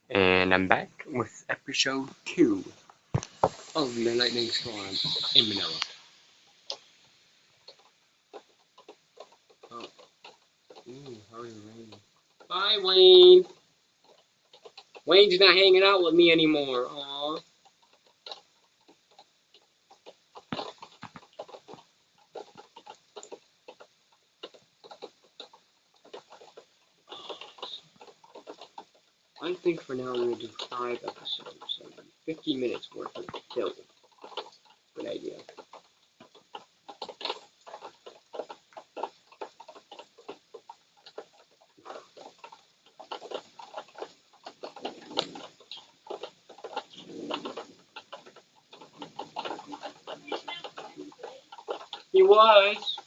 And I'm back with episode 2 of the lightning storm in Manila. Oh, how are you, Wayne? Bye, Wayne. Wayne's not hanging out with me anymore. Aww. I think for now I'm going to do 5 episodes, so 50 minutes worth of film. Good idea. He was.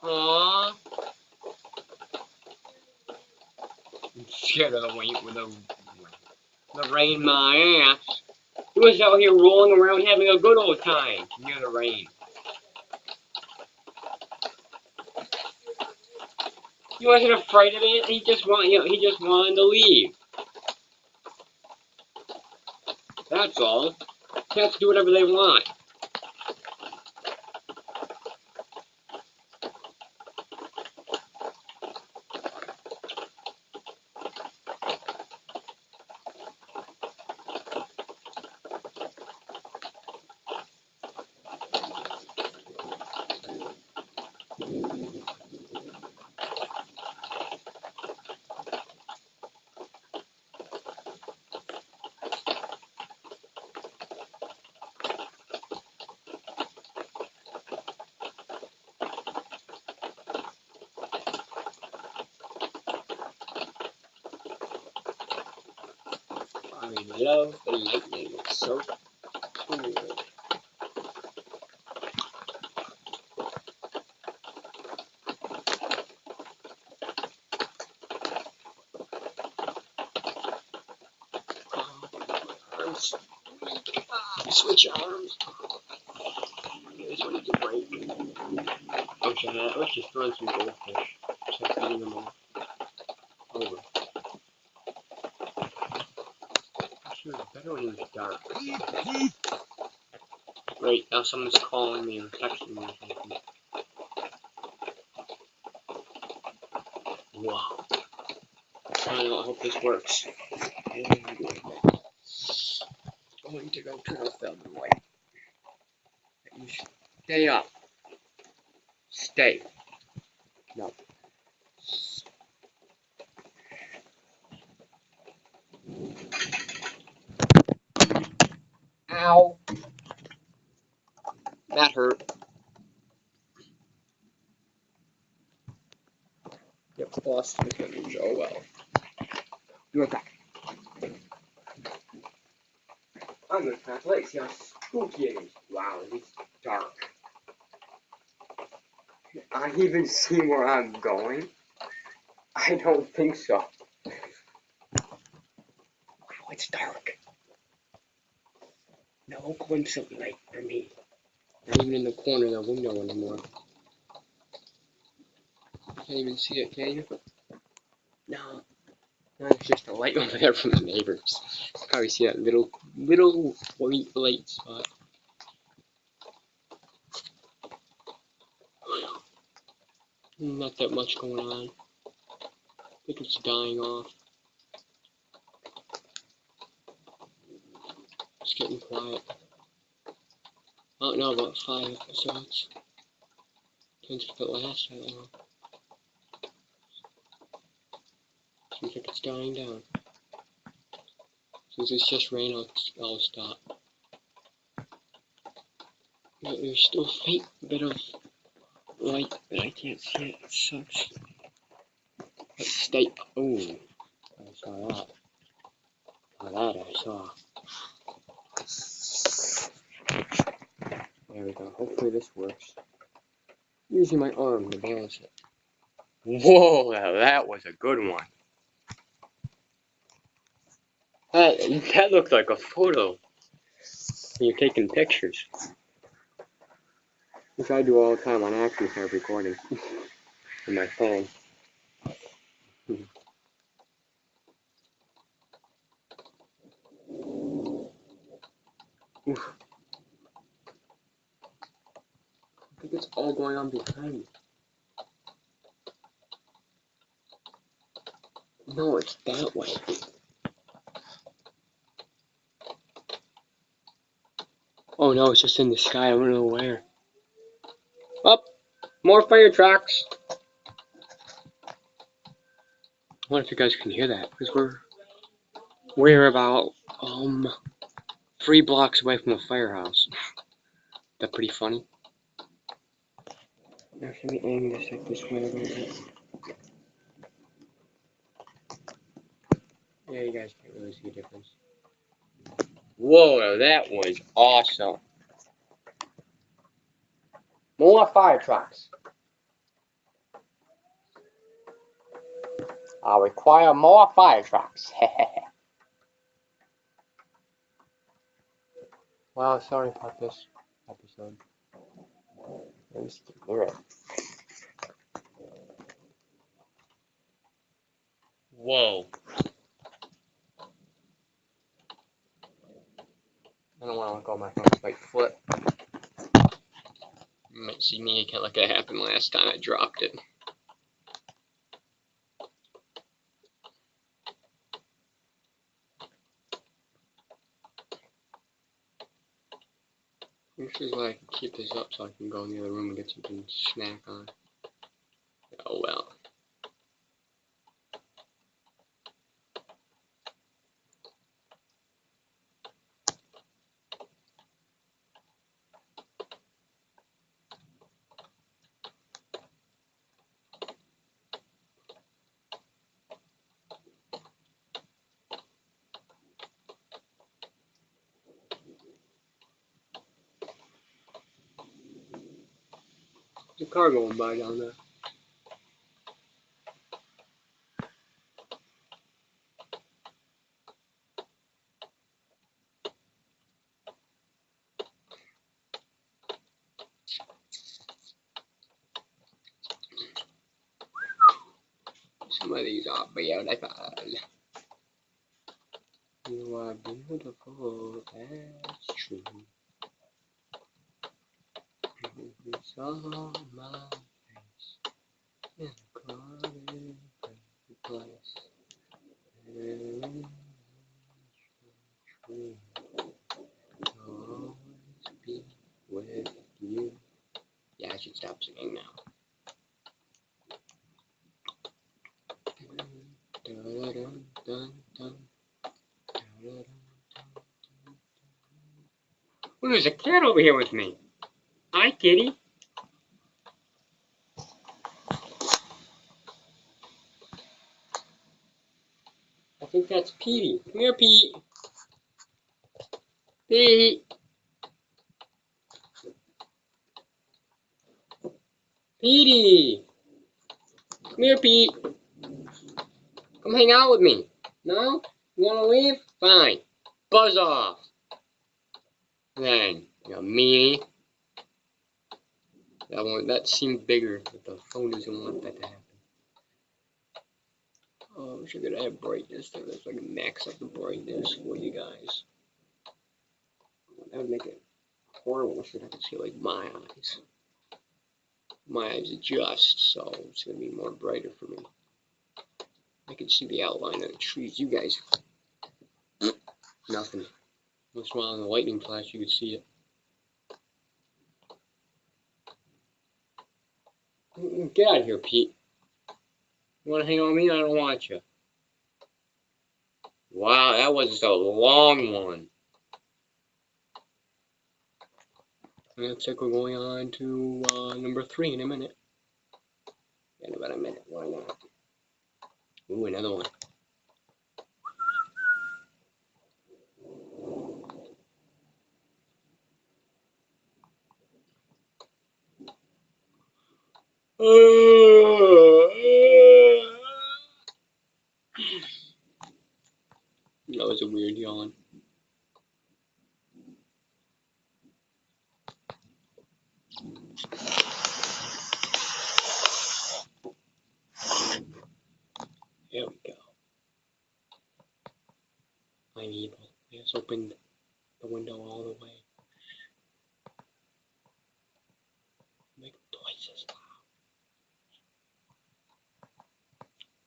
Aww. I'm scared of the rain my ass. He was out here rolling around having a good old time near the rain. He wasn't afraid of it. He just wanted to leave. That's all. Cats do whatever they want. I love the lightning. It's so cool. Arms. Switch arms. This one is a break. Okay, let's just run some goldfish. Check feeding them all. Over. Actually, it's better when it's dark. Great, now someone's calling me or texting me or something. Wow. I hope this works. Going to go to the film light. Stay up. Stay. No. Ow. That hurt. Yep, lost the footage. Oh well. Do it back. I'm gonna pass light. See how spooky it is. Wow, it's dark. Can I even see where I'm going? I don't think so. Wow, it's dark. No glimpse of light for me. Not even in the corner of the window anymore. You can't even see it, can you? No. No, it's just a light over there from the neighbors. You can probably see that little white light spot. Not that much going on. I think it's dying off. It's getting quiet. I don't know about 5 episodes. Depends if it lasts that long. Seems like it's dying down. Since it's just rain, I'll stop. But there's still a faint bit of light, but I can't see it. It sucks. Let's stay. Oh, I saw that. That I saw. There we go. Hopefully this works. Using my arm to balance it. Whoa, that was a good one. That looked like a photo. When you're taking pictures. Which I do all the time on action cam recording. On my phone. Oof. I think it's all going on behind me. No, it's that way. Oh no, it's just in the sky. I don't know where. Up, more fire trucks. I wonder if you guys can hear that, because we're about 3 blocks away from the firehouse. That's pretty funny. Now, let me aim this like this way a little bit. Yeah, you guys can't really see a difference. Whoa, that was awesome. More fire trucks. I'll require more fire trucks. Wow, sorry about this episode. Let me see. Alright. Whoa. I don't want to look on my phone. It might flip. You might see me again like that happened last time I dropped it. This is why I can keep this up so I can go in the other room and get something to snack on. Oh well. There's a car going by down there. Some of these are beautiful. You are beautiful, that's true. It's all my face in a crowded place. And true. I'll always be with you. Yeah, I should stop singing now. Oh, there's a cat over here with me. Hi, kitty. I think that's Petey. Come here, Pete. Pete. Petey. Come here, Pete. Come hang out with me. No? You wanna leave? Fine. Buzz off. Then, you meanie. That seemed bigger, but the phone doesn't want that to happen. Oh, I wish I could have brightness there. That's like max up the brightness for you guys. That would make it horrible if I could see like my eyes. My eyes adjust, so it's gonna be more brighter for me. I can see the outline of the trees. You guys, nothing. Once in a while in the lightning flash, you could see it. Get out of here, Pete. You want to hang out with me? I don't want you. Wow, that was a long one. It looks like we're going on to number 3 in a minute. In about a minute. Why not? Ooh, another one. That was a weird yawn. There we go. I'm evil. I just opened the window all the way.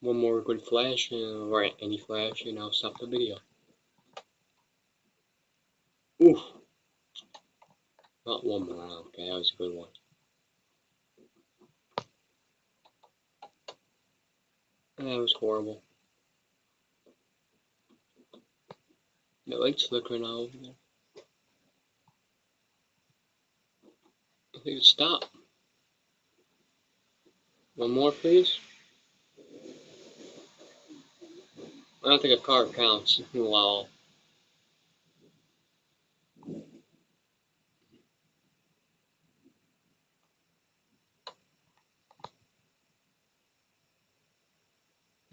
One more good flash, or any flash, and I'll stop the video. Oof! Not one more. Okay, that was a good one. That was horrible. The light's flickering out over there. I think it's stopped. One more, please. I don't think a card counts. Wow.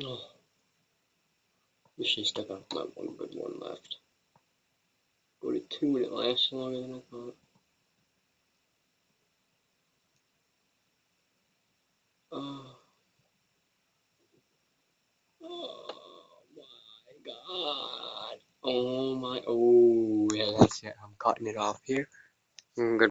Oh. Wish I still got my one good one left. Go to 2 and it lasts longer than I thought. Oh. Oh my god. Oh my. Oh, yeah, that's it. I'm cutting it off here. Good.